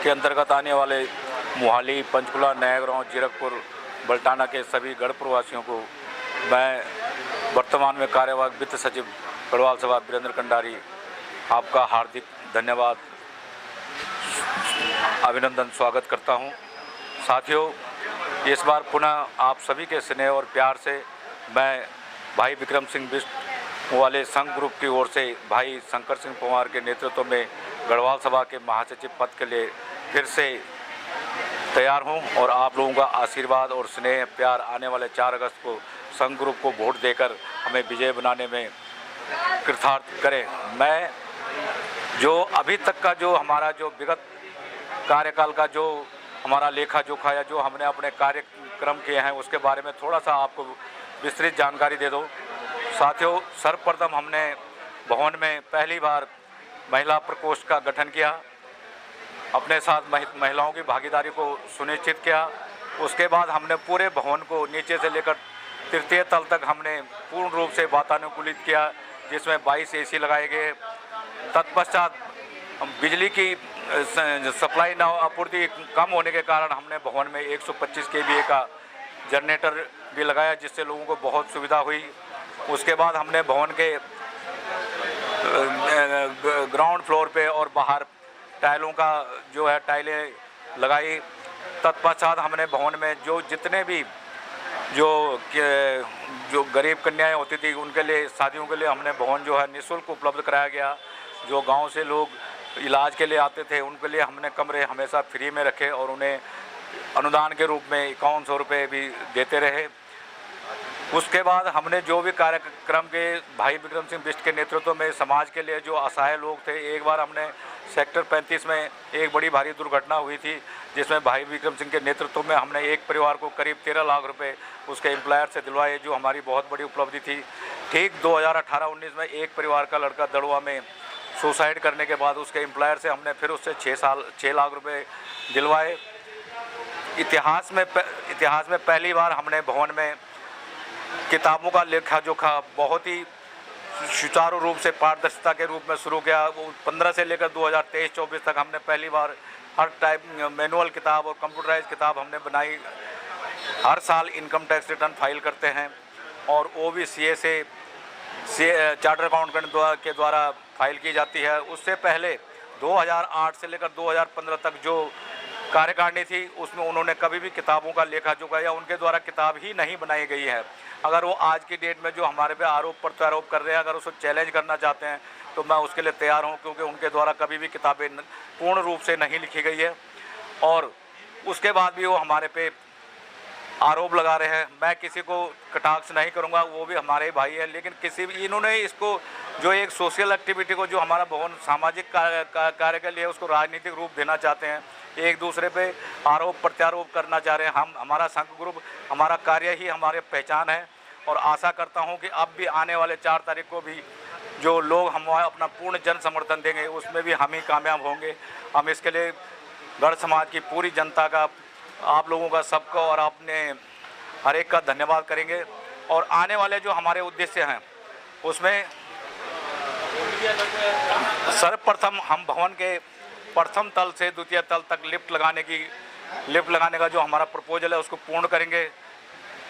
के अंतर्गत आने वाले मोहाली, पंचकुला, नया गाँव, जीरकपुर, बल्टाना के सभी गढ़पुर वासियों को मैं वर्तमान में कार्यवाहक वित्त सचिव गढ़वाल सभा वीरेंद्र कंडारी आपका हार्दिक धन्यवाद, अभिनंदन, स्वागत करता हूं। साथियों, इस बार पुनः आप सभी के स्नेह और प्यार से मैं भाई विक्रम सिंह बिष्ट वाले संघ ग्रुप की ओर से भाई शंकर सिंह पंवार के नेतृत्व में गढ़वाल सभा के महासचिव पद के लिए फिर से तैयार हूं और आप लोगों का आशीर्वाद और स्नेह प्यार आने वाले 4 अगस्त को संघ ग्रुप को वोट देकर हमें विजय बनाने में कृतार्थ करें। मैं जो अभी तक का जो हमारा जो विगत कार्यकाल का जो हमारा लेखा जोखा या जो हमने अपने कार्यक्रम किए हैं उसके बारे में थोड़ा सा आपको विस्तृत जानकारी दे दो। साथियों, सर्वप्रथम हमने भवन में पहली बार महिला प्रकोष्ठ का गठन किया, अपने साथ महिलाओं की भागीदारी को सुनिश्चित किया। उसके बाद हमने पूरे भवन को नीचे से लेकर तृतीय तल तक हमने पूर्ण रूप से वातानुकूलित किया, जिसमें 22 AC लगाए गए। तत्पश्चात बिजली की सप्लाई न आपूर्ति कम होने के कारण हमने भवन में 125 kVA का जनरेटर भी लगाया, जिससे लोगों को बहुत सुविधा हुई। उसके बाद हमने भवन के ग्राउंड फ्लोर पे और बाहर टाइलों का जो है टाइलें लगाई। तत्पश्चात हमने भवन में जो जितने भी जो गरीब कन्याएं होती थी उनके लिए, शादियों के लिए हमने भवन जो है निःशुल्क उपलब्ध कराया गया। जो गांव से लोग इलाज के लिए आते थे उनके लिए हमने कमरे हमेशा फ्री में रखे और उन्हें अनुदान के रूप में 5100 रुपये भी देते रहे। उसके बाद हमने जो भी कार्यक्रम के भाई विक्रम सिंह बिष्ट के नेतृत्व में समाज के लिए जो असहाय लोग थे, एक बार हमने सेक्टर 35 में एक बड़ी भारी दुर्घटना हुई थी, जिसमें भाई विक्रम सिंह के नेतृत्व में हमने एक परिवार को करीब 13 लाख रुपए उसके एम्प्लॉयर से दिलवाए, जो हमारी बहुत बड़ी उपलब्धि थी। ठीक 2018-19 में एक परिवार का लड़का दड़ुआ में सुसाइड करने के बाद उसके एम्प्लॉयर से हमने फिर उससे 6 लाख रुपए दिलवाए। इतिहास में पहली बार हमने भवन में किताबों का लेखा जोखा बहुत ही सुचारू रूप से पारदर्शिता के रूप में शुरू किया। वो 15 से लेकर 2023-24 तक हमने पहली बार हर टाइप मैनुअल किताब और कंप्यूटराइज किताब हमने बनाई। हर साल इनकम टैक्स रिटर्न फाइल करते हैं और OBCA से चार्टर अकाउंटेंट के द्वारा फाइल की जाती है। उससे पहले 2008 से लेकर 2015 तक जो कार्यकारिणी थी उसमें उन्होंने कभी भी किताबों का लेखा जोखा या उनके द्वारा किताब ही नहीं बनाई गई है। अगर वो आज की डेट में जो हमारे पे आरोप प्रत्यारोप कर रहे हैं, अगर उसको चैलेंज करना चाहते हैं तो मैं उसके लिए तैयार हूं, क्योंकि उनके द्वारा कभी भी किताबें पूर्ण रूप से नहीं लिखी गई है। और उसके बाद भी वो हमारे पे आरोप लगा रहे हैं। मैं किसी को कटाक्ष नहीं करूंगा, वो भी हमारे भाई है, लेकिन किसी भी इन्होंने इसको जो एक सोशल एक्टिविटी को जो हमारा भवन सामाजिक कार्य के लिए उसको राजनीतिक रूप देना चाहते हैं, एक दूसरे पे आरोप प्रत्यारोप करना चाह रहे हैं। हमारा संघ ग्रुप, हमारा कार्य ही हमारे पहचान है और आशा करता हूं कि अब भी आने वाले 4 तारीख को भी जो लोग हम अपना पूर्ण जन समर्थन देंगे उसमें भी हम ही कामयाब होंगे। हम इसके लिए गढ़ समाज की पूरी जनता का, आप लोगों का, सबका और अपने हर एक का धन्यवाद करेंगे। और आने वाले जो हमारे उद्देश्य हैं उसमें सर्वप्रथम हम भवन के प्रथम तल से द्वितीय तल तक लिफ्ट लगाने का जो हमारा प्रपोजल है उसको पूर्ण करेंगे।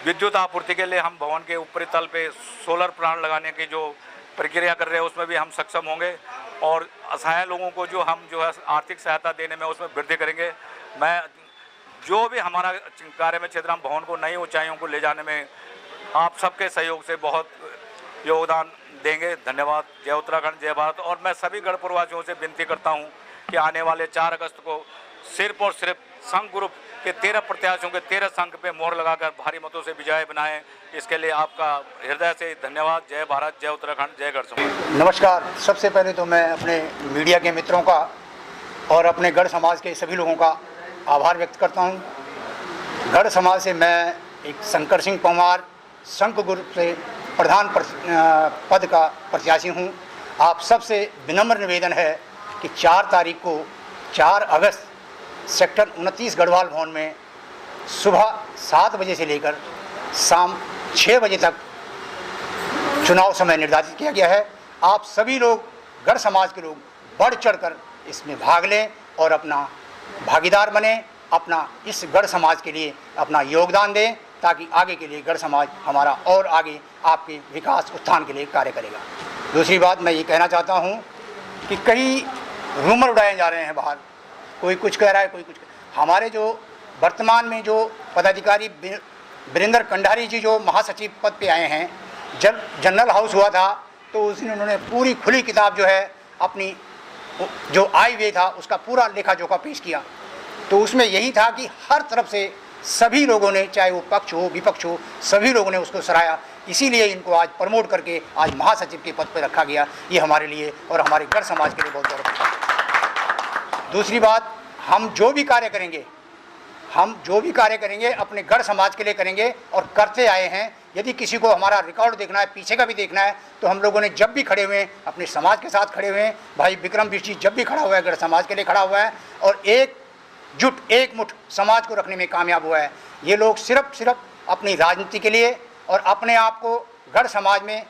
विद्युत आपूर्ति के लिए हम भवन के ऊपरी तल पे सोलर प्लांट लगाने की जो प्रक्रिया कर रहे हैं उसमें भी हम सक्षम होंगे और असहाय लोगों को जो है आर्थिक सहायता देने में उसमें वृद्धि करेंगे। मैं जो भी हमारा कार्य में क्षेत्र, हम भवन को नई ऊंचाइयों को ले जाने में आप सबके सहयोग से बहुत योगदान देंगे। धन्यवाद। जय उत्तराखंड, जय भारत। और मैं सभी गढ़पुरवासियों से विनती करता हूं कि आने वाले 4 अगस्त को सिर्फ और सिर्फ संघ ग्रुप के 13 प्रत्याशियों के 13 संघ पे मोहर लगाकर भारी मतों से विजय बनाएं। इसके लिए आपका हृदय से धन्यवाद। जय भारत, जय उत्तराखंड, जय गढ़ समाज। नमस्कार। सबसे पहले तो मैं अपने मीडिया के मित्रों का और अपने गढ़ समाज के सभी लोगों का आभार व्यक्त करता हूं। गढ़ समाज से मैं एक शंकर सिंह पंवार संघ ग्रुप से प्रधान पद का प्रत्याशी हूं। आप सबसे विनम्र निवेदन है कि 4 तारीख को 4 अगस्त सेक्टर 29 गढ़वाल भवन में सुबह 7 बजे से लेकर शाम 6 बजे तक चुनाव समय निर्धारित किया गया है। आप सभी लोग, गढ़ समाज के लोग, बढ़ चढ़कर इसमें भाग लें और अपना भागीदार बने, अपना इस गढ़ समाज के लिए अपना योगदान दें, ताकि आगे के लिए गढ़ समाज हमारा और आगे आपके विकास उत्थान के लिए कार्य करेगा। दूसरी बात मैं ये कहना चाहता हूँ कि कई रूमर उड़ाए जा रहे हैं बाहर, कोई कुछ कह रहा है, कोई कुछ हमारे जो वर्तमान में जो पदाधिकारी वीरेंद्र कंडारी जी जो महासचिव पद पे आए हैं, जब जनरल हाउस हुआ था तो उस दिन उन्होंने पूरी खुली किताब जो है अपनी जो आय व्यय था उसका पूरा लेखा जोखा पेश किया। तो उसमें यही था कि हर तरफ से सभी लोगों ने, चाहे वो पक्ष हो विपक्ष हो, सभी लोगों ने उसको सराहा। इसीलिए इनको आज प्रमोट करके आज महासचिव के पद पर रखा गया। ये हमारे लिए और हमारे गढ़ समाज के लिए बहुत गौरव की बात है। दूसरी बात, हम जो भी कार्य करेंगे अपने गढ़ समाज के लिए करेंगे और करते आए हैं। यदि किसी को हमारा रिकॉर्ड देखना है, पीछे का भी देखना है, तो हम लोगों ने जब भी खड़े हुए हैं अपने समाज के साथ खड़े हुए हैं। भाई विक्रम बिष्ट जी जब भी खड़ा हुआ है गढ़ समाज के लिए खड़ा हुआ है और एक मुठ समाज को रखने में कामयाब हुआ है। ये लोग सिर्फ अपनी राजनीति के लिए और अपने आप को गढ़ समाज में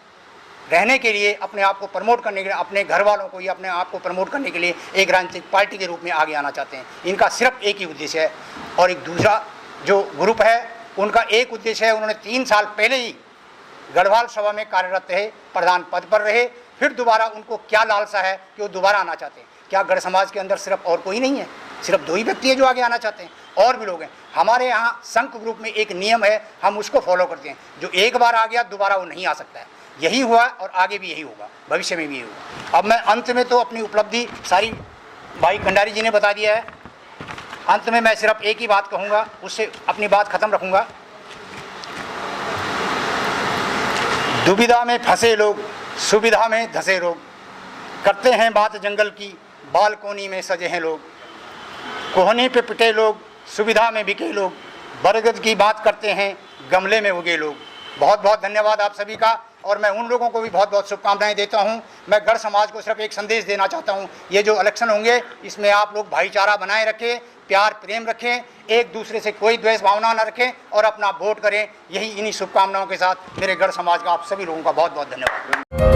रहने के लिए, अपने आप को प्रमोट करने के लिए, अपने घर वालों को या अपने आप को प्रमोट करने के लिए एक राजनीतिक पार्टी के रूप में आगे आना चाहते हैं। इनका सिर्फ एक ही उद्देश्य है। और एक दूसरा जो ग्रुप है उनका एक उद्देश्य है, उन्होंने 3 साल पहले ही गढ़वाल सभा में कार्यरत रहे, प्रधान पद पर रहे, फिर दोबारा उनको क्या लालसा है कि वो दोबारा आना चाहते हैं। क्या गढ़ समाज के अंदर सिर्फ और कोई नहीं है? सिर्फ 2 ही व्यक्ति हैं जो आगे आना चाहते हैं, और भी लोग हैं। हमारे यहाँ संघ ग्रुप में एक नियम है, हम उसको फॉलो करते हैं। जो एक बार आ गया दोबारा वो नहीं आ सकता है। यही हुआ और आगे भी यही होगा, भविष्य में भी यही होगा। अब मैं अंत में तो अपनी उपलब्धि सारी भाई कंडारी जी ने बता दिया है। अंत में मैं सिर्फ एक ही बात कहूँगा, उससे अपनी बात खत्म रखूँगा। दुविधा में फंसे लोग, सुविधा में धंसे लोग, करते हैं बात जंगल की, बालकोनी में सजे हैं लोग। कोहनी पे पिटे लोग, सुविधा में बिके लोग, बरगद की बात करते हैं, गमले में उगे लोग। बहुत बहुत धन्यवाद आप सभी का। और मैं उन लोगों को भी बहुत बहुत शुभकामनाएं देता हूं। मैं गढ़ समाज को सिर्फ एक संदेश देना चाहता हूं, ये जो इलेक्शन होंगे इसमें आप लोग भाईचारा बनाए रखें, प्यार प्रेम रखें, एक दूसरे से कोई द्वेष भावना न रखें और अपना वोट करें। यही इन्हीं शुभकामनाओं के साथ मेरे गढ़ समाज का आप सभी लोगों का बहुत बहुत धन्यवाद।